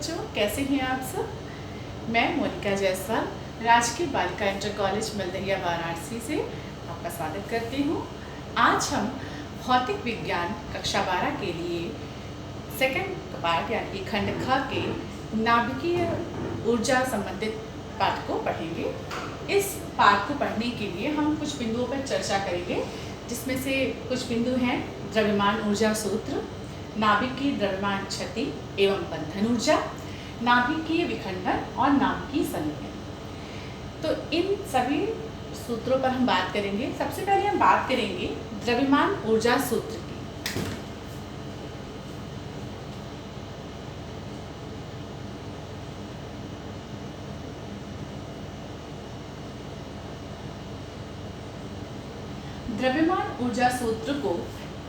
बच्चों, कैसे हैं आप सब। मैं मोनिका जायसवाल राजकीय बालिका इंटर कॉलेज मलदहिया वाराणसी से आपका स्वागत करती हूँ। आज हम भौतिक विज्ञान कक्षा 12 के लिए सेकंड पार्ट यानी कि खंड ख के नाभिकीय ऊर्जा संबंधित पाठ को पढ़ेंगे। इस पाठ को पढ़ने के लिए हम कुछ बिंदुओं पर चर्चा करेंगे, जिसमें से कुछ बिंदु हैं द्रव्यमान ऊर्जा सूत्र, नाभिकीय द्रव्यमान क्षति एवं बंधन ऊर्जा, नाभिकीय विखंडन और नाभिकीय संघनन। तो इन सभी सूत्रों पर हम बात करेंगे। सबसे पहले हम बात करेंगे द्रव्यमान ऊर्जा सूत्र की। द्रव्यमान ऊर्जा सूत्र को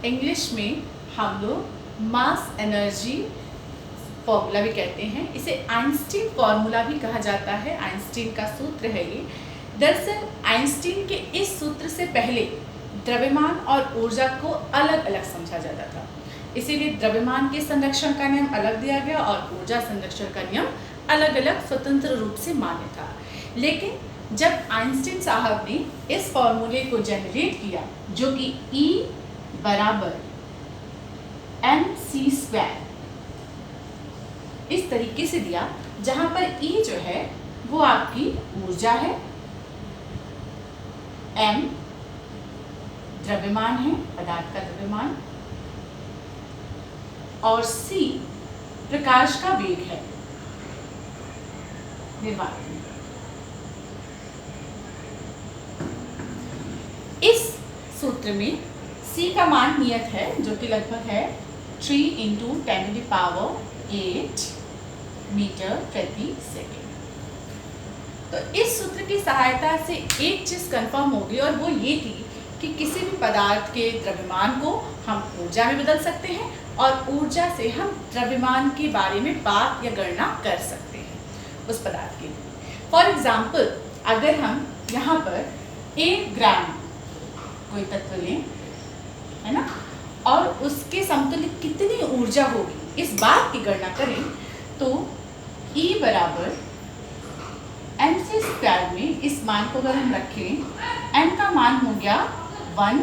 इंग्लिश में हम लोग मास एनर्जी फॉर्मूला भी कहते हैं। इसे आइंस्टीन फॉर्मूला भी कहा जाता है। आइंस्टीन का सूत्र है ये। दरअसल आइंस्टीन के इस सूत्र से पहले द्रव्यमान और ऊर्जा को अलग अलग समझा जाता था, इसीलिए द्रव्यमान के संरक्षण का नियम अलग दिया गया और ऊर्जा संरक्षण का नियम अलग अलग स्वतंत्र रूप से मान्य था। लेकिन जब आइंस्टीन साहब ने इस फॉर्मूले को जनरेट किया, जो कि E बराबर mc² इस तरीके से दिया, जहां पर E जो है वो आपकी ऊर्जा है, m द्रव्यमान है, पदार्थ का द्रव्यमान, और c प्रकाश का वेग है, निर्वात। इस सूत्र में c का मान नियत है, जो कि लगभग है 3 × 10⁸ मीटर प्रति सेकेंड। तो इस सूत्र की सहायता से एक चीज कंफर्म होगी, और वो ये कि किसी भी पदार्थ के द्रव्यमान को हम ऊर्जा में बदल सकते हैं और ऊर्जा से हम द्रव्यमान के बारे में बात या गणना कर सकते हैं उस पदार्थ के लिए। फॉर एग्जाम्पल, अगर हम यहाँ पर 1 ग्राम कोई तत्व लें, है ना, और उसके समतुल्य कितनी ऊर्जा होगी इस बात की गणना करें, तो E बराबर mc² में इस मान को अगर हम रखें, m का मान हो गया 1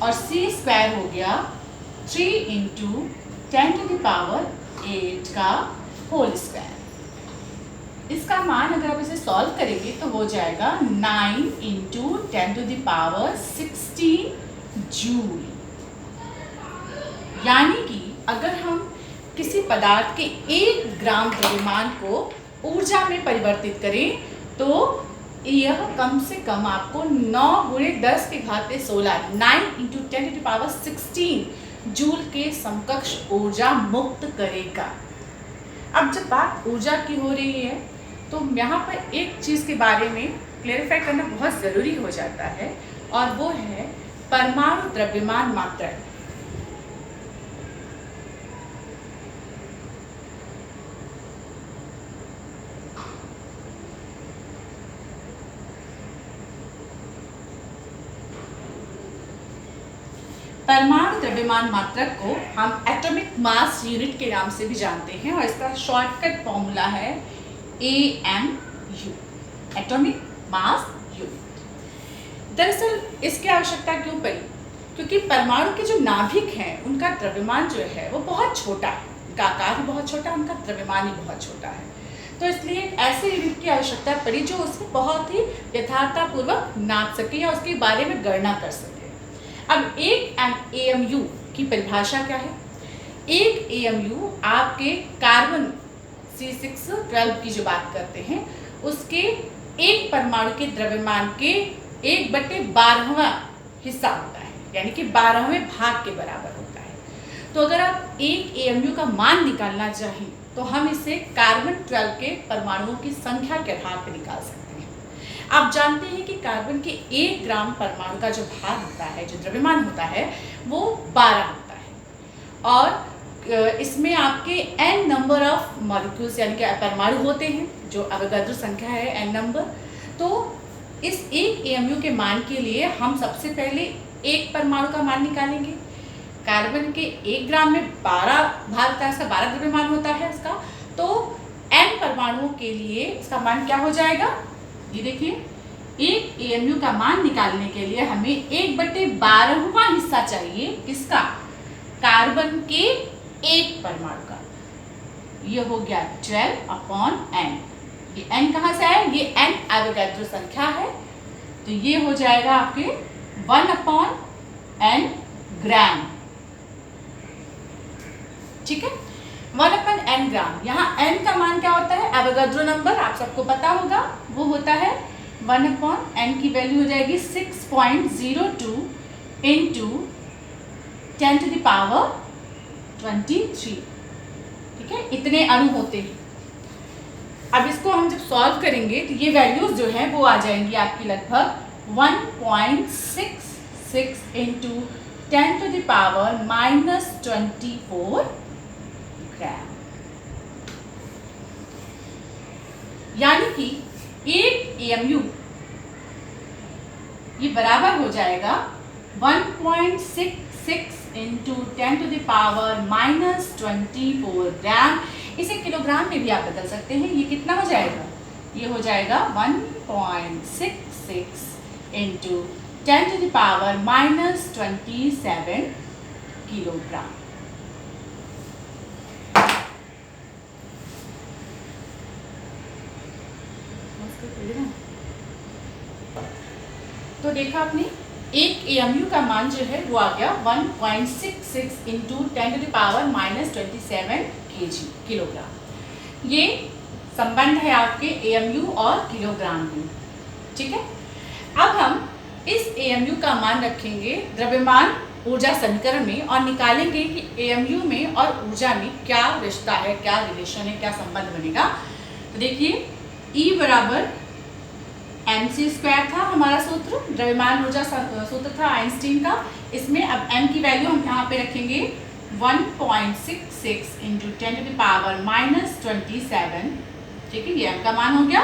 और c² हो गया 3 × 10⁸ का होल स्क्वायर। इसका मान अगर आप इसे सॉल्व करेंगे तो हो जाएगा 9 × 10⁻16 जूल। यानी कि अगर हम किसी पदार्थ के 1 ग्राम द्रव्यमान को ऊर्जा में परिवर्तित करें, तो यह कम से कम आपको 9 × 10⁻16 9 × 10⁻16 जूल के समकक्ष ऊर्जा मुक्त करेगा। अब जब बात ऊर्जा की हो रही है, तो यहाँ पर एक चीज़ के बारे में क्लेरिफाई करना बहुत ज़रूरी हो जाता है, और वो है परमाणु द्रव्यमान मात्रक। परमाणु द्रव्यमान मात्रक को हम एटॉमिक मास यूनिट के नाम से भी जानते हैं, और इसका शॉर्टकट फॉर्मूला है AMU, एटॉमिक मास यूनिट। दरअसल इसकी आवश्यकता क्यों पड़ी? क्योंकि परमाणु के जो नाभिक हैं उनका द्रव्यमान जो है वो बहुत छोटा है, उनका आकार भी बहुत छोटा है, उनका द्रव्यमान भी बहुत छोटा है। तो इसलिए ऐसे यूनिट की आवश्यकता पड़ी जो उसे बहुत ही यथार्थतापूर्वक नाप सके या उसके बारे में गणना कर सके। अब एक AMU की परिभाषा क्या है? एक AMU आपके कार्बन C612 की जो बात करते हैं, उसके एक परमाणु के द्रव्यमान के 1/12वां हिस्सा होता है, यानी कि 12वें भाग के बराबर होता है। तो अगर आप एक AMU का मान निकालना चाहें, तो हम इसे कार्बन 12 के परमाणुओं की संख्या के आधार पर निकाल सकते हैं। आप जानते हैं कि कार्बन के 1 ग्राम परमाणु का जो भार होता है, जो द्रव्यमान होता है, वो 12 होता है, और इसमें आपके n नंबर ऑफ मॉलिक्यूल्स यानी कि परमाणु होते हैं, जो अवोगाद्रो संख्या है n नंबर। तो इस एक AMU के मान के लिए हम सबसे पहले एक परमाणु का मान निकालेंगे। कार्बन के 1 ग्राम में 12 भाग होता है, इसका 12 द्रव्यमान होता है इसका, परमाणुओं के लिए इसका मान क्या हो जाएगा, ये देखिए, एक AMU का मान निकालने के लिए हमें 1/12वां हिस्सा चाहिए, किसका, कार्बन के एक परमाणु का। ये हो गया 12/n। ये n कहाँ से आया, ये n एवोगाड्रो संख्या है, तो ये हो जाएगा आपके 1/n ग्राम। ठीक है, 1/n ग्राम। यहाँ n का मान क्या होता है, एवोगाड्रो नंबर आप सबको पता होगा, वो होता है 1/n की वैल्यू हो जाएगी 6.02 इंटू 10⁻23। ठीक है, इतने अणु होते हैं। अब इसको हम जब सॉल्व करेंगे तो ये वैल्यूज जो है वो आ जाएंगी आपकी लगभग 1.66 इंटू 10⁻⁻24 ग्राम। यानी कि एक AMU ये बराबर हो जाएगा 1.66 इंटू 10⁻⁻24 ग्राम। इसे किलोग्राम में भी आप बदल सकते हैं। ये कितना हो जाएगा, ये हो जाएगा 1.66 इंटू 10⁻⁻27 किलोग्राम। तो देखा आपने, एक AMU का मान जो है वो आ गया 1.66 इंटू 10⁻⁻27 किलोग्राम। ये संबंध है आपके AMU और किलोग्राम में। ठीक है, अब हम इस AMU का मान रखेंगे द्रव्यमान ऊर्जा समीकरण में और निकालेंगे कि AMU में और ऊर्जा में क्या रिश्ता है, क्या रिलेशन है, क्या संबंध बनेगा। तो देखिए, E बराबर mc² था हमारा सूत्र, द्रव्यमान ऊर्जा सूत्र था आइंस्टीन का। इसमें अब m की वैल्यू हम यहाँ पे रखेंगे 1.66 इंटू 10⁻⁻27। ठीक है, ये m का मान हो गया।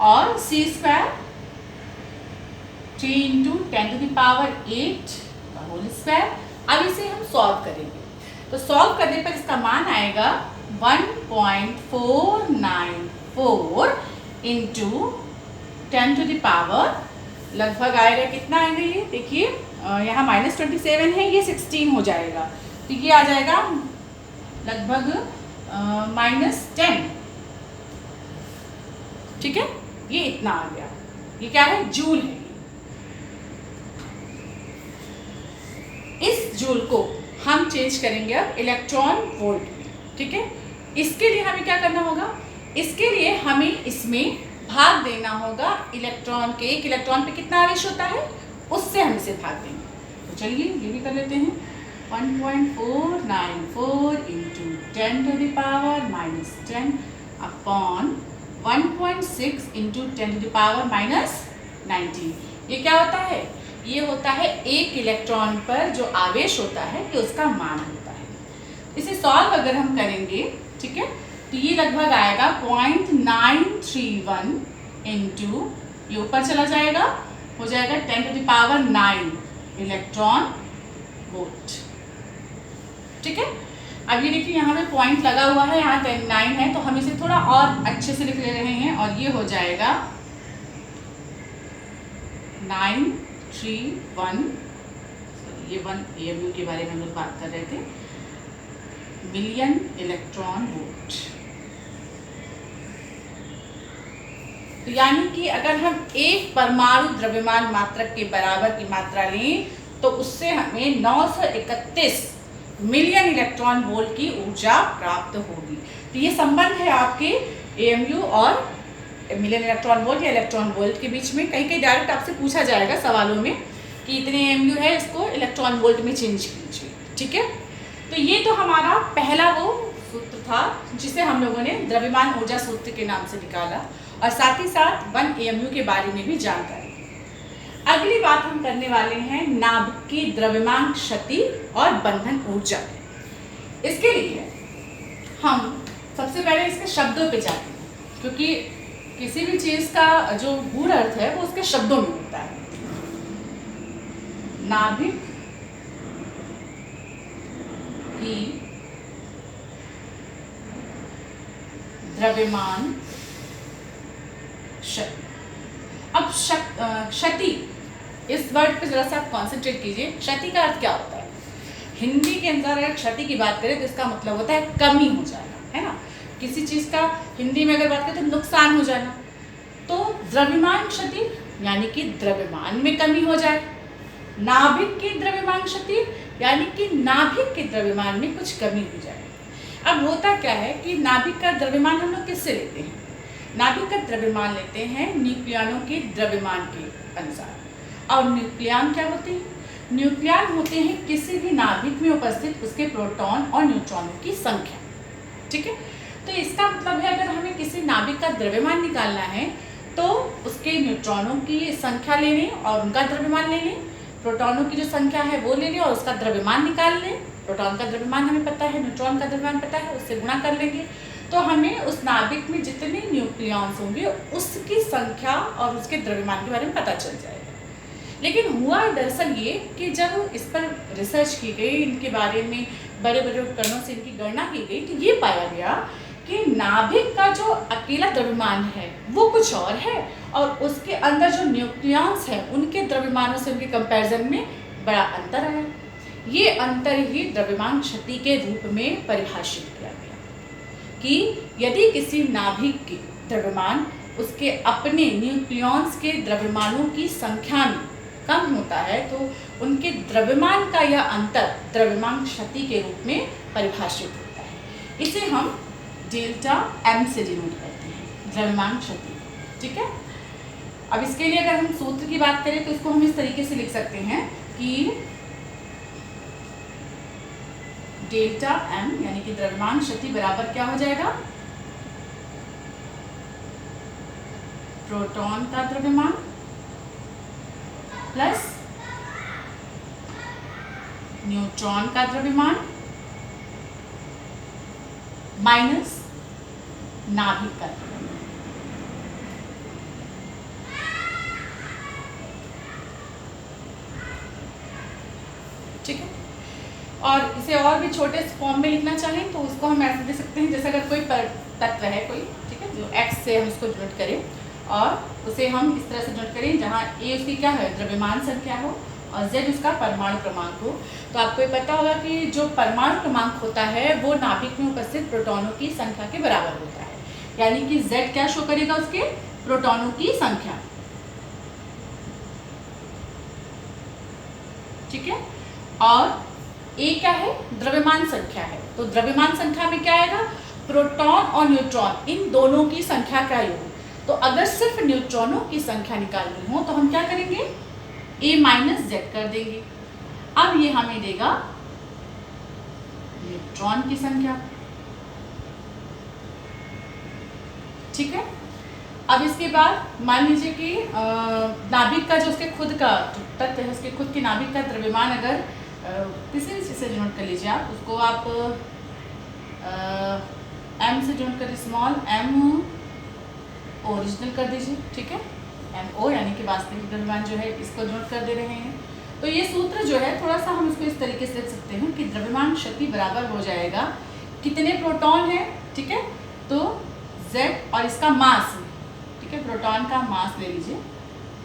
और c² 3 इंटू 10⁸ होल स्क्वायर। अब इसे हम सॉल्व करेंगे, तो सॉल्व करने पर इसका मान आएगा 1.494 इंटू 10⁻, लगभग आएगा, कितना आएगा ये देखिए, यहाँ -27 है, ये 16 हो जाएगा, तो ये आ जाएगा लगभग -10। ठीक है, ये इतना आ गया। ये क्या है, जूल है। इस जूल को हम चेंज करेंगे अब इलेक्ट्रॉन वोल्ट में। ठीक है, इसके लिए हमें क्या करना होगा, इसके लिए हमें इसमें भाग देना होगा इलेक्ट्रॉन के। एक इलेक्ट्रॉन पे कितना आवेश होता है, उससे हम इसे भाग देंगे। तो चलिए ये भी कर लेते हैं, 1.494 इंटू 10⁻⁻10 अपॉन 1.6 इंटू 10⁻⁻19। ये क्या होता है, ये होता है एक इलेक्ट्रॉन पर जो आवेश होता है, ये उसका मान होता है। इसे सॉल्व अगर हम करेंगे, ठीक है, तो ये लगभग आएगा 0.931 इंटू, ये ऊपर चला जाएगा, हो जाएगा 10⁹ इलेक्ट्रॉन वोल्ट। ठीक है, अब ये देखिए यहाँ पे पॉइंट लगा हुआ है, यहाँ 9 है, तो हम इसे थोड़ा और अच्छे से लिख ले रहे हैं और ये हो जाएगा 931, ये 1 AMU के बारे में हम लोग बात कर रहे थे, मिलियन इलेक्ट्रॉन वोल्ट। तो यानी कि अगर हम एक परमाणु द्रव्यमान मात्रक के बराबर की मात्रा लें तो उससे हमें 931 मिलियन इलेक्ट्रॉन वोल्ट की ऊर्जा प्राप्त होगी। तो ये संबंध है आपके AMU और मिलियन इलेक्ट्रॉन वोल्ट या इलेक्ट्रॉन वोल्ट के बीच में। कहीं कहीं डायरेक्ट आपसे पूछा जाएगा सवालों में कि इतने AMU है, इसको इलेक्ट्रॉन वोल्ट में चेंज कीजिए। ठीक है, तो ये तो हमारा पहला वो सूत्र था जिसे हम लोगों ने द्रव्यमान ऊर्जा सूत्र के नाम से निकाला और साथ ही साथ 1 AMU के बारे में भी जानकारी। अगली बात हम करने वाले हैं नाभिक की द्रव्यमान क्षति और बंधन ऊर्जा। इसके लिए हम सबसे पहले इसके शब्दों पे जाते हैं, क्योंकि किसी भी चीज का जो गूढ़ अर्थ है वो उसके शब्दों में होता है। नाभिक की द्रव्यमान क्षति। अब क्षति, इस वर्ड पे जरा सा आप कॉन्सेंट्रेट कीजिए। क्षति का अर्थ क्या होता है? हिंदी के अंदर अगर क्षति की बात करें तो इसका मतलब होता है कमी हो जाना, है ना। किसी चीज़ का हिंदी में अगर बात करें तो नुकसान हो जाना। तो द्रव्यमान क्षति यानी कि द्रव्यमान में कमी हो जाए। नाभिक की द्रव्यमान क्षति यानी कि नाभिक के द्रव्यमान में कुछ कमी हो जाए। अब होता क्या है कि नाभिक का द्रव्यमान हम लोग किससे लेते हैं? नाभिक का द्रव्यमान लेते हैं न्यूक्लियनों के द्रव्यमान के अनुसार। और न्यूक्लियन क्या होते हैं? न्यूक्लियन होते हैं किसी भी नाभिक में उपस्थित उसके प्रोटॉन और न्यूट्रॉनों की संख्या। ठीक है, तो इसका मतलब है अगर हमें किसी नाभिक का द्रव्यमान निकालना है तो उसके न्यूट्रॉनों की संख्या ले लें और उनका द्रव्यमान ले लें, प्रोटॉनों की जो संख्या है वो ले लें और उसका द्रव्यमान निकाल लें। प्रोटॉन का द्रव्यमान हमें पता है, न्यूट्रॉन का द्रव्यमान पता है, उससे गुणा कर लेंगे तो हमें उस नाभिक में जितने न्यूक्लियॉन्स होंगे उसकी संख्या और उसके द्रव्यमान के बारे में पता चल जाएगा। लेकिन हुआ दरअसल ये कि जब इस पर रिसर्च की गई, इनके बारे में बड़े बड़े उपकरणों से इनकी गणना की गई तो ये पाया गया कि नाभिक का जो अकेला द्रव्यमान है वो कुछ और है और उसके अंदर जो न्यूक्लियॉन्स हैं उनके द्रव्यमानों से उनके कंपैरिजन में बड़ा अंतर है। ये अंतर ही द्रव्यमान क्षति के रूप में परिभाषित किया गया कि यदि किसी नाभिक के द्रव्यमान उसके अपने न्यूक्लियॉन्स के द्रव्यमानों की संख्या में कम होता है तो उनके द्रव्यमान का यह अंतर द्रव्यमान क्षति के रूप में परिभाषित होता है। इसे हम डेल्टा एम से डिनोट करते हैं, द्रव्यमान क्षति। ठीक है, अब इसके लिए अगर हम सूत्र की बात करें तो इसको हम इस तरीके से लिख सकते हैं कि डेल्टा एम यानी कि द्रव्यमान क्षति बराबर क्या हो जाएगा? प्रोटॉन का द्रव्यमान प्लस न्यूट्रॉन का द्रव्यमान माइनस नाभिक का द्रव्यमान। ठीक है, और इसे और भी छोटे फॉर्म में लिखना चाहें तो उसको हम ऐसे दे सकते हैं जैसे अगर कोई तत्व है कोई, ठीक है, जो x से हम उसको डिनोट करें और उसे हम इस तरह से डिनोट करें जहाँ a उसकी क्या है? द्रव्यमान संख्या हो और z उसका परमाणु क्रमांक हो। तो आपको ये पता होगा कि जो परमाणु क्रमांक होता है वो नाभिक में उपस्थित प्रोटॉनों की संख्या के बराबर होता है, यानी कि z क्या शो करेगा? उसके प्रोटॉनों की संख्या। ठीक है, और a क्या है? द्रव्यमान संख्या है। तो द्रव्यमान संख्या में क्या आएगा? प्रोटॉन और न्यूट्रॉन इन दोनों की संख्या का योग। तो अगर सिर्फ न्यूट्रॉनों की संख्या निकालनी हो तो हम क्या करेंगे? a माइनस जेड कर देंगे। अब ये हमें देगा न्यूट्रॉन की संख्या। ठीक है, अब इसके बाद मान लीजिए कि नाभिक का जो उसके खुद का तत्व है, उसके खुद के नाभिक का द्रव्यमान अगर किसी भी चीज़ से डिनोट कर लीजिए आप उसको आप m से डिनोट कर, स्मॉल m ओरिजिनल कर दीजिए। ठीक है, MO यानी कि वास्तविक द्रव्यमान जो है इसको डिनोट कर दे रहे हैं। तो ये सूत्र जो है थोड़ा सा हम इसको इस तरीके से लिख सकते हैं कि द्रव्यमान क्षति बराबर हो जाएगा कितने प्रोटॉन है? ठीक है, तो Z और इसका मास। ठीक है, प्रोटॉन का मास ले लीजिए,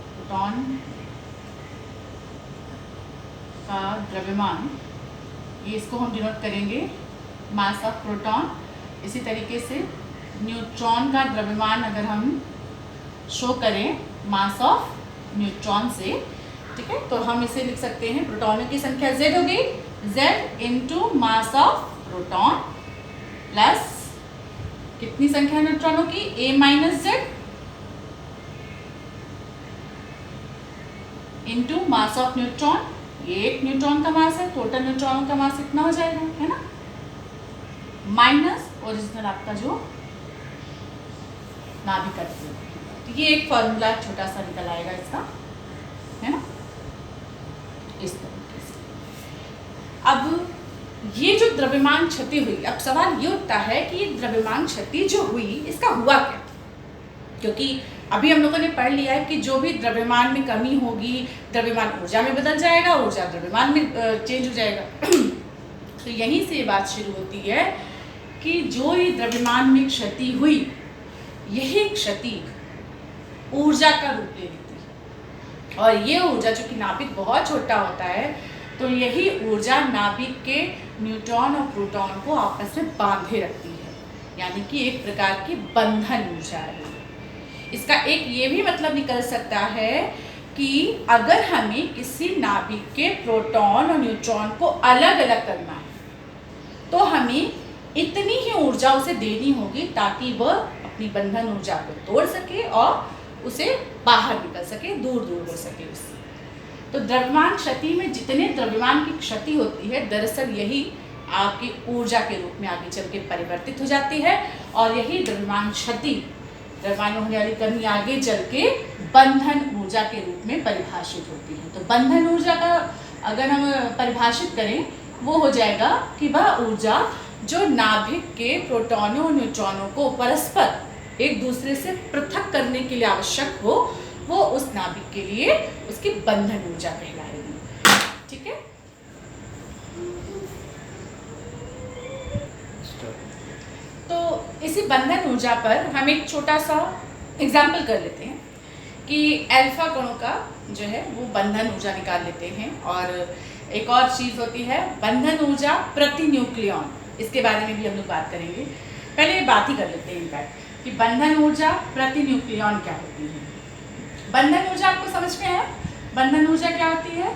प्रोटॉन का द्रव्यमान, ये इसको हम डिनोट करेंगे मास ऑफ प्रोटॉन। इसी तरीके से न्यूट्रॉन का द्रव्यमान अगर हम शो करें मास ऑफ न्यूट्रॉन से, ठीक है, तो हम इसे लिख सकते हैं प्रोटॉनों की संख्या Z हो गई, Z into mass of proton plus कितनी संख्या न्यूट्रॉनों की? A minus Z into mass of neutron. ये एक न्यूट्रॉन का मास है, टोटल न्यूट्रॉनों का मास इतना हो जाएगा, है ना, माइनस ओरिजिनल आपका जो नाभिक का द्रव्यमान। तो ये एक फॉर्मूला छोटा सा निकल आएगा इसका, है ना, इस तरीके से। अब ये जो द्रव्यमान क्षति हुई, अब सवाल ये उठता है कि ये द्रव्यमान क्षति जो हुई इसका हुआ क्या? क्योंकि अभी हम लोगों ने पढ़ लिया है कि जो भी द्रव्यमान में कमी होगी द्रव्यमान ऊर्जा में बदल जाएगा, ऊर्जा द्रव्यमान में चेंज हो जाएगा। तो यहीं से ये बात शुरू होती है कि जो ये द्रव्यमान में क्षति हुई, यही क्षति ऊर्जा का रूप ले लेती है। और ये ऊर्जा, चूंकि नाभिक बहुत छोटा होता है, तो यही ऊर्जा नाभिक के न्यूट्रॉन और प्रोटॉन को आपस में बांधे रखती है, यानी कि एक प्रकार की बंधन ऊर्जा है। इसका एक ये भी मतलब निकल सकता है कि अगर हमें किसी नाभिक के प्रोटॉन और न्यूट्रॉन को अलग अलग करना है, तो हमें इतनी ही ऊर्जा उसे देनी होगी ताकि वह अपनी बंधन ऊर्जा को तोड़ सके और उसे बाहर निकल सके, दूर दूर हो सके उससे। तो द्रव्यमान क्षति में जितने द्रव्यमान की क्षति होती है, दरअसल यही आपकी ऊर्जा के रूप में आगे चल के परिवर्तित हो जाती है, और यही द्रव्यमान क्षति, द्रव्यमान में होने वाली कमी आगे चल के बंधन ऊर्जा के रूप में परिभाषित होती है। तो बंधन ऊर्जा का अगर हम परिभाषित करें, वो हो जाएगा कि वह ऊर्जा जो नाभिक के प्रोटॉनों और न्यूट्रॉनों को परस्पर एक दूसरे से पृथक करने के लिए आवश्यक हो, वो उस नाभिक के लिए उसकी बंधन ऊर्जा कहलाएगी। ठीक है, तो इसी बंधन ऊर्जा पर हम एक छोटा सा एग्जाम्पल कर लेते हैं कि अल्फा कणों का जो है वो बंधन ऊर्जा निकाल लेते हैं। और एक और चीज़ होती है बंधन ऊर्जा प्रति न्यूक्लियॉन, इसके बारे में भी हम लोग बात करेंगे। पहले ये बात ही कर लेते हैं इनफैक्ट कि बंधन ऊर्जा प्रति न्यूक्लियॉन क्या होती है। बंधन ऊर्जा आपको समझ में है? बंधन ऊर्जा क्या होती है?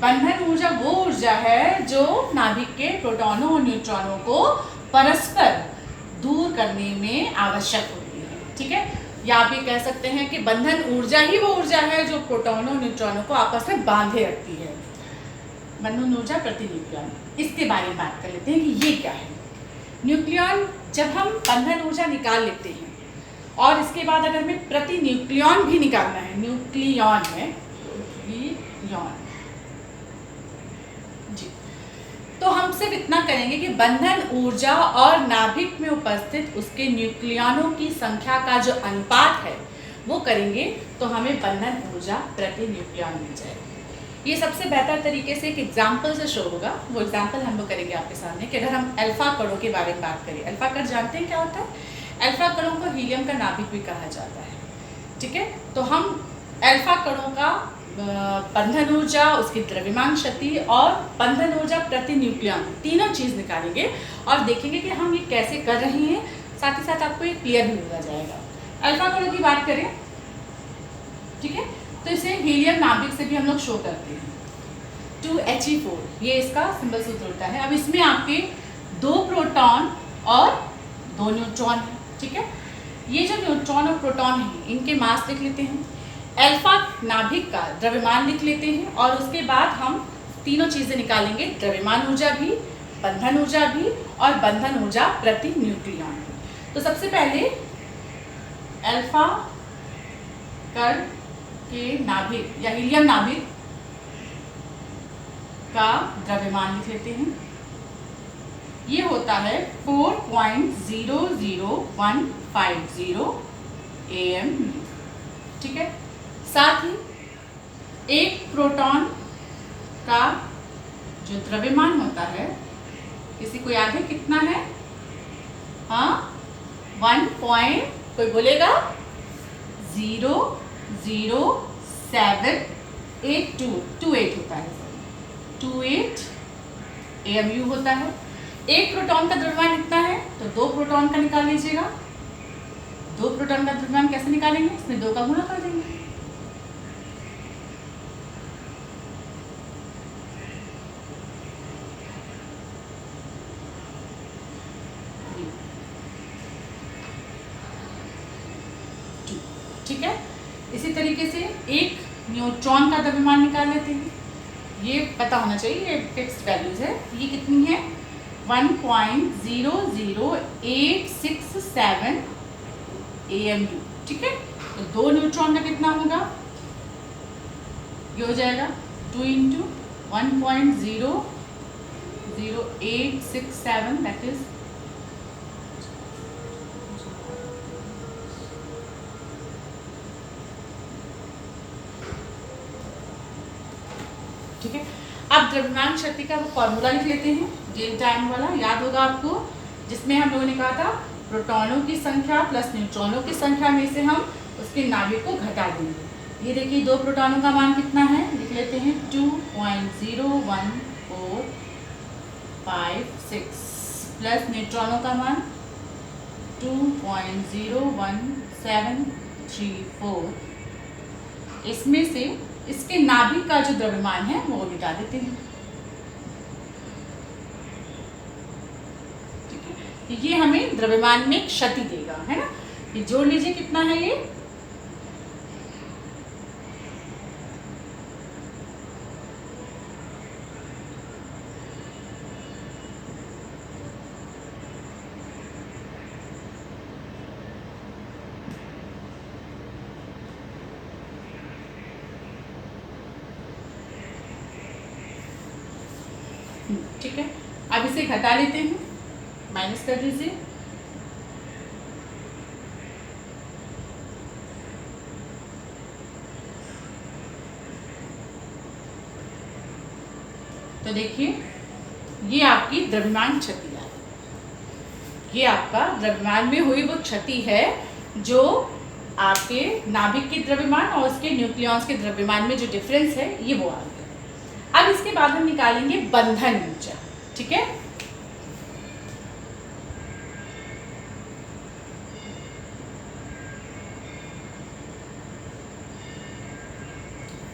बंधन ऊर्जा वो ऊर्जा है जो नाभिक के प्रोटॉनों और न्यूट्रॉनों को परस्पर दूर करने में आवश्यक होती है। ठीक है, या आप ये कह सकते हैं कि बंधन ऊर्जा ही वो ऊर्जा है जो प्रोटॉनों और न्यूट्रॉनों को आपस में बांधे रखती है। बंधन ऊर्जा प्रति न्यूक्लियॉन, इसके बारे में बात कर लेते हैं कि ये क्या है। न्यूक्लियॉन, जब हम बंधन ऊर्जा निकाल लेते हैं और इसके बाद अगर हमें प्रति न्यूक्लियॉन भी निकालना है, न्यूक्लियॉन है, न्यूक्लियॉन जी, तो हम सिर्फ इतना करेंगे कि बंधन ऊर्जा और नाभिक में उपस्थित उसके न्यूक्लियॉनों की संख्या का जो अनुपात है वो करेंगे, तो हमें बंधन ऊर्जा प्रति न्यूक्लियॉन मिल जाएगी। ये सबसे बेहतर तरीके से एक एग्जाम्पल से शो होगा। वो एग्जाम्पल हम लोग करेंगे आपके सामने कि अगर हम अल्फा कणों के बारे में बात करें। अल्फा कण जानते हैं क्या होता है? अल्फा कणों को हीलियम का नाभिक भी कहा जाता है। ठीक है, तो हम अल्फा कणों का बंधन ऊर्जा, उसकी द्रव्यमान क्षति और बंधन ऊर्जा प्रति न्यूक्लियॉन, तीनों चीज़ निकालेंगे और देखेंगे कि हम ये कैसे कर रहे हैं। साथ ही साथ आपको ये क्लियर भी हो जाएगा। अल्फा कणों की बात करें, ठीक है, तो इसे हीलियम नाभिक से भी हम लोग शो करते हैं, 2He4, ये इसका सिंबल सूत्र होता है। अब इसमें आपके 2 प्रोटॉन और 2 न्यूट्रॉन है। ठीक है, ये जो न्यूट्रॉन और प्रोटॉन हैं, इनके मास लिख लेते हैं, अल्फा नाभिक का द्रव्यमान लिख लेते हैं, और उसके बाद हम तीनों चीज़ें निकालेंगे, द्रव्यमान ऊर्जा भी, बंधन ऊर्जा भी और बंधन ऊर्जा प्रति न्यूक्लियॉन। तो सबसे पहले अल्फा कण के नाभिक या हीलियम नाभिक का द्रव्यमान लिख लेते हैं। ये होता है 4.00150 AMU। ठीक है, साथ ही एक प्रोटॉन का जो द्रव्यमान होता है, किसी को याद है कितना है? हाँ, 1. कोई बोलेगा? 0.0782 होता है, 28 AMU होता है। एक प्रोटॉन का द्रव्यमान कितना है? तो 2 प्रोटॉन का निकाल लीजिएगा। 2 प्रोटॉन का द्रव्यमान कैसे निकालेंगे? इसमें 2 का गुणा कर देंगे। ठीक है, इसी तरीके से एक न्यूट्रॉन का द्रव्यमान निकाल लेते हैं। ये पता होना चाहिए, ये फिक्स्ड वैल्यूज है। ये कितनी है? 1.00867 AMU। ठीक है, तो 2 न्यूट्रॉन का कितना होगा? ये हो जाएगा 2 × 1.00867, दैट इज ठीक है। अब द्रव्यमान शक्ति का फॉर्मूला लिख लेते हैं, डेल्टा M वाला, याद होगा आपको जिसमें हम लोगों ने कहा था प्रोटॉनों की संख्या प्लस न्यूट्रॉनों की संख्या में से हम उसके नाभिक को घटा देंगे। ये देखिए 2 प्रोटॉनों का मान कितना है, लिख लेते हैं 2.01456 प्लस न्यूट्रॉनों का मान 2.01734। इसमें से इसके नाभिक का जो द्रव्यमान है वो मिटा देते हैं। ठीक है, ये हमें द्रव्यमान में क्षति देगा, है ना। ये जोड़ लीजिए कितना है ये, ठीक है। अब इसे घटा लेते हैं, माइनस कर दीजिए। तो देखिए ये आपकी द्रव्यमान क्षति है, ये आपका द्रव्यमान में हुई वो क्षति है जो आपके नाभिक के द्रव्यमान और उसके न्यूक्लियॉन्स के द्रव्यमान में जो डिफरेंस है ये वो आ गया। अब इसके बाद हम निकालेंगे बंधन ऊर्जा। ठीक है,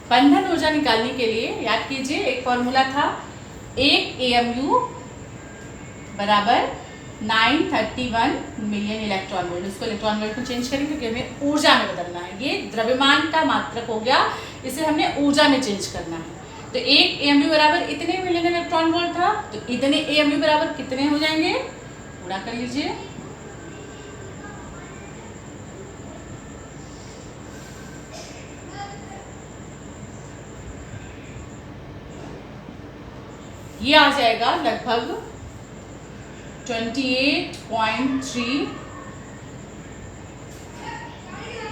बंधन ऊर्जा निकालने के लिए याद कीजिए एक फॉर्मूला था, 1 AMU बराबर 931 मिलियन इलेक्ट्रॉन वोल्ट। इसको इलेक्ट्रॉन वोल्ट में चेंज करेंगे क्योंकि हमें ऊर्जा में बदलना है। ये द्रव्यमान का मात्रक हो गया, इसे हमने ऊर्जा में चेंज करना है। तो 1 AMU बराबर इतने मिलियन इलेक्ट्रॉन वोल्ट था, तो इतने AMU बराबर कितने हो जाएंगे, गुणा कर लीजिए। ये आ जाएगा लगभग 28.3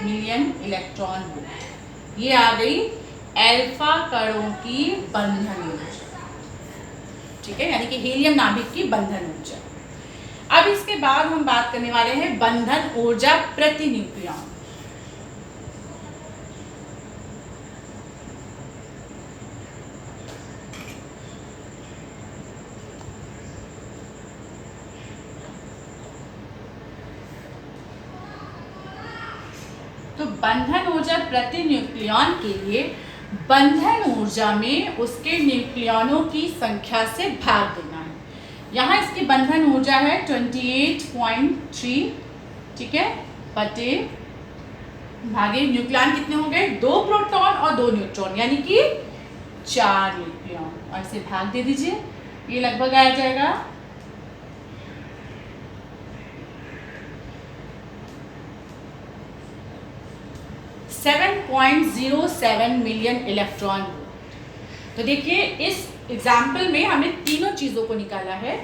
मिलियन इलेक्ट्रॉन वोल्ट। ये आ गई अल्फा कणों की बंधन ऊर्जा। ठीक है, यानी कि हीलियम नाभिक की बंधन ऊर्जा। अब इसके बाद हम बात करने वाले हैं बंधन ऊर्जा प्रति न्यूक्लियॉन। तो बंधन ऊर्जा प्रति न्यूक्लियॉन के लिए बंधन ऊर्जा में उसके न्यूक्लियॉनों की संख्या से भाग देना है। यहाँ इसकी बंधन ऊर्जा है 28.3, ठीक है, बटे भागे न्यूक्लियॉन कितने हो गए, 2 प्रोटॉन और 2 न्यूट्रॉन, यानी कि 4 न्यूक्लियॉन, और इसे भाग दे दीजिए। ये लगभग आ जाएगा 7.07 मिलियन इलेक्ट्रॉन वोल्ट। तो देखिए इस एग्जाम्पल में हमने तीनों चीज़ों को निकाला है।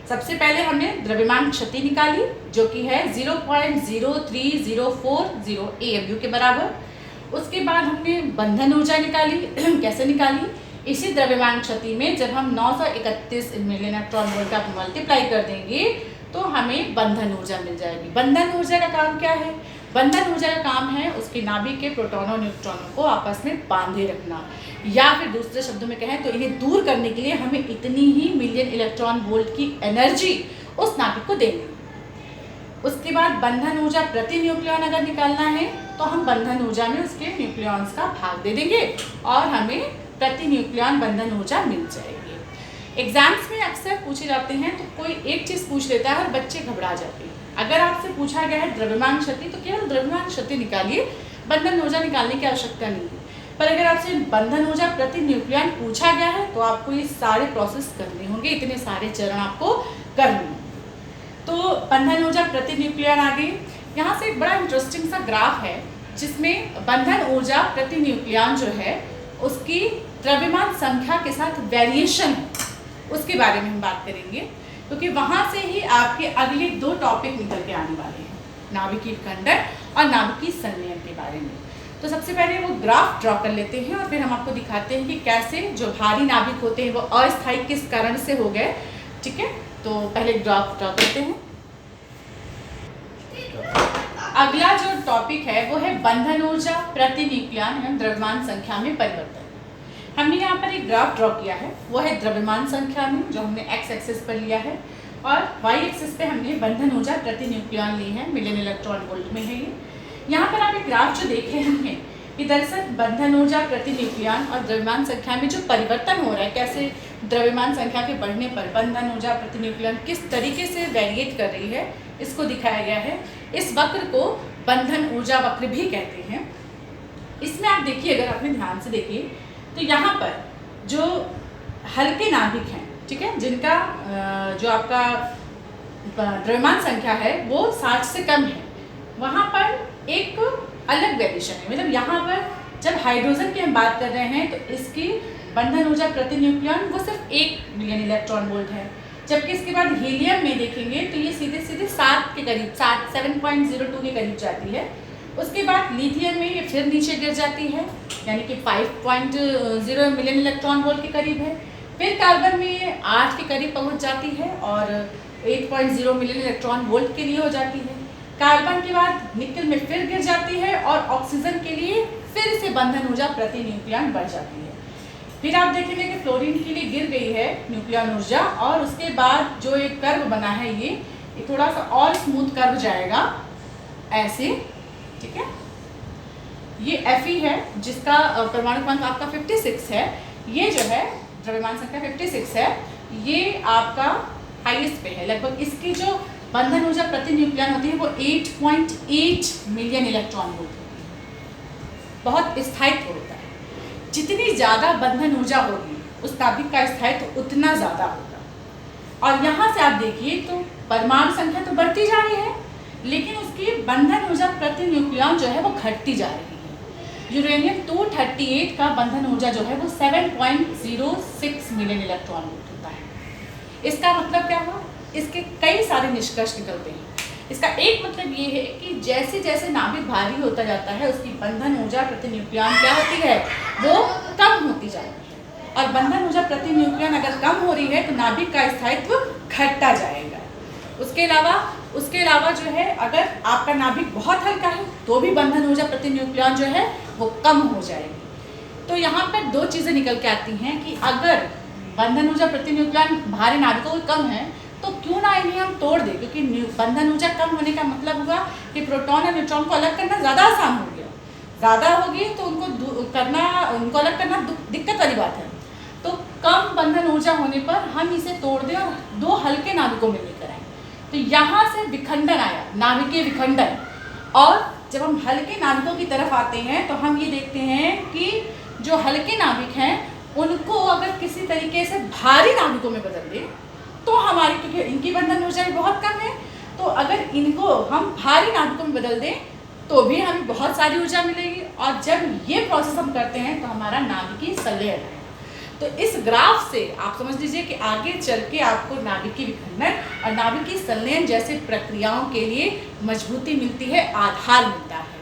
सबसे पहले हमने द्रव्यमान क्षति निकाली जो कि है 0.03040 AMU के बराबर। उसके बाद हमने बंधन ऊर्जा निकाली कैसे निकाली, इसी द्रव्यमान क्षति में जब हम 931 मिलियन इलेक्ट्रॉन वोल्ट का मल्टीप्लाई कर देंगे तो हमें बंधन ऊर्जा मिल जाएगी। बंधन ऊर्जा का काम क्या है, बंधन ऊर्जा का काम है उसके नाभिक के प्रोटॉनों और न्यूट्रॉनों को आपस में बांधे रखना, या फिर दूसरे शब्दों में कहें तो इन्हें दूर करने के लिए हमें इतनी ही मिलियन इलेक्ट्रॉन वोल्ट की एनर्जी उस नाभिक को देनी। उसके बाद बंधन ऊर्जा प्रति न्यूक्लियॉन अगर निकालना है तो हम बंधन ऊर्जा में उसके न्यूक्लियॉन्स का भाग दे देंगे और हमें प्रति न्यूक्लियॉन बंधन ऊर्जा मिल जाएगी। एग्जाम्स में अक्सर पूछे जाते हैं तो कोई एक चीज़ पूछ लेता है और बच्चे घबरा जाते हैं। अगर आपसे पूछा गया है द्रव्यमान क्षति तो केवल द्रव्यमान क्षति निकालिए, बंधन ऊर्जा निकालने की आवश्यकता नहीं है। पर अगर आपसे बंधन ऊर्जा प्रति न्यूक्लियॉन पूछा गया है तो आपको ये सारे प्रोसेस करने होंगे, इतने सारे चरण आपको करने होंगे। तो बंधन ऊर्जा प्रति न्यूक्लियॉन आ गई। यहाँ से एक बड़ा इंटरेस्टिंग सा ग्राफ है जिसमें बंधन ऊर्जा प्रति न्यूक्लियॉन जो है उसकी द्रव्यमान संख्या के साथ वेरिएशन है, उसके बारे में हम बात करेंगे क्योंकि वहाँ से ही आपके अगले 2 टॉपिक निकल के आने वाले हैं, नाभिकीय खंडन और नाभिकीय संलयन के बारे में। तो सबसे पहले वो ग्राफ ड्रॉ कर लेते हैं और फिर हम आपको दिखाते हैं कि कैसे जो भारी नाभिक होते हैं वो अस्थायी किस कारण से हो गए। ठीक है, तो पहले ग्राफ ड्रॉ करते हैं। अगला जो टॉपिक है वो है बंधन ऊर्जा, प्रति न्यूक्लियन एवं द्रव्यमान संख्या में परिवर्तन। हमने यहाँ पर एक ग्राफ ड्रॉ किया है, वो है द्रव्यमान संख्या में, जो हमने एक्स एक्सिस पर लिया है, और वाई एक्सिस पे हमने बंधन ऊर्जा प्रति न्यूक्लियन ली है, मिलियन इलेक्ट्रॉन वोल्ट में है ये। यहाँ पर आप एक ग्राफ जो देख रहे हैं कि दरअसल बंधन ऊर्जा प्रति न्यूक्लियन और द्रव्यमान संख्या में जो परिवर्तन हो रहा है, कैसे द्रव्यमान संख्या के बढ़ने पर बंधन ऊर्जा प्रति न्यूक्लियन किस तरीके से वेरिएट कर रही है, इसको दिखाया गया है। इस वक्र को बंधन ऊर्जा वक्र भी कहते हैं। इसमें आप देखिए, अगर आपने ध्यान से देखिए तो यहाँ पर जो हल्के नाभिक हैं, ठीक है, जिनका जो आपका द्रव्यमान संख्या है वो 60 से कम है, वहाँ पर एक अलग वेरिएशन है। मतलब यहाँ पर जब हाइड्रोजन की हम बात कर रहे हैं तो इसकी बंधन ऊर्जा प्रति न्यूक्लियन वो सिर्फ 1 मिलियन इलेक्ट्रॉन वोल्ट है, जबकि इसके बाद हीलियम में देखेंगे तो ये सीधे सीधे 7 के करीब, 7.02 के करीब जाती है। उसके बाद लिथियम में ये फिर नीचे गिर जाती है, यानी कि 5.0 मिलियन इलेक्ट्रॉन वोल्ट के करीब है। फिर कार्बन में ये 8 के करीब पहुंच जाती है और 8.0 मिलियन इलेक्ट्रॉन वोल्ट के लिए हो जाती है। कार्बन के बाद निकल में फिर गिर जाती है और ऑक्सीजन के लिए फिर से बंधन ऊर्जा प्रति न्यूक्लियन बढ़ जाती है। फिर आप देखेंगे कि फ्लोरीन के लिए गिर गई है न्यूक्लियन ऊर्जा, और उसके बाद जो एक कर्व बना है ये थोड़ा सा और स्मूथ कर्व जाएगा ऐसे, ठीक है। ये Fe है जिसका परमाणु क्रमांक आपका 56 है। ये जो है द्रव्यमान संख्या 56 है, ये आपका हाईएस्ट पे है। लगभग इसकी जो बंधन ऊर्जा प्रति न्यूक्लियन होती है वो 8.8 मिलियन इलेक्ट्रॉन वोल्ट होती है। बहुत स्थायित्व होता है, जितनी ज़्यादा बंधन ऊर्जा होगी उस नाभिक का स्थायित्व उतना ज़्यादा होगा। और यहाँ से आप देखिए तो परमाणु संख्या तो बढ़ती जा रही है, लेकिन उसकी बंधन ऊर्जा प्रति न्यूक्लियन जो है वो घटती जा रही है। यूरेनियम 238 का बंधन ऊर्जा जो है वो 7.06 मिलियन इलेक्ट्रॉन वोल्ट होता है। इसका मतलब क्या हुआ? इसके कई सारे निष्कर्ष निकलते हैं। इसका एक मतलब ये है कि जैसे जैसे नाभिक भारी होता जाता है उसकी बंधन ऊर्जा प्रति न्यूक्लियन क्या होती है, वो कम होती जाती है। और बंधन ऊर्जा प्रति न्यूक्लियन अगर कम हो रही है तो नाभिक का स्थायित्व घटता जाएगा। उसके अलावा जो है, अगर आपका नाभिक बहुत हल्का है तो भी बंधन ऊर्जा प्रति न्यूक्लियन जो है वो कम हो जाएगी। तो यहाँ पर दो चीज़ें निकल के आती हैं कि अगर बंधन ऊर्जा प्रति न्यूक्लियन भारी नाभिकों को कम है तो क्यों ना इन्हें हम तोड़ दें, क्योंकि बंधन ऊर्जा कम होने का मतलब हुआ कि प्रोटॉन और न्यूट्रॉन को अलग करना ज़्यादा आसान हो गया। ज़्यादा होगी तो उनको अलग करना दिक्कत वाली बात है। तो कम बंधन ऊर्जा होने पर हम इसे तोड़ दें और दो हल्के नाभिकों में लेकर आए। तो यहाँ से विखंडन आया, नाभिकीय विखंडन। और जब हम हल्के नाभिकों की तरफ आते हैं तो हम ये देखते हैं कि जो हल्के नाभिक हैं उनको अगर किसी तरीके से भारी नाभिकों में बदल दें तो हमारी, क्योंकि इनकी बंधन ऊर्जा भी बहुत कम है, तो अगर इनको हम भारी नाभिकों में बदल दें तो भी हमें बहुत सारी ऊर्जा मिलेगी। और जब ये प्रोसेस हम करते हैं तो हमारा नाभिकीय संलयन है। तो इस ग्राफ से आप समझ लीजिए कि आगे चल के आपको नाभिकीय विखंडन और नाभिकीय संलयन जैसे प्रक्रियाओं के लिए मजबूती मिलती है, आधार मिलता है।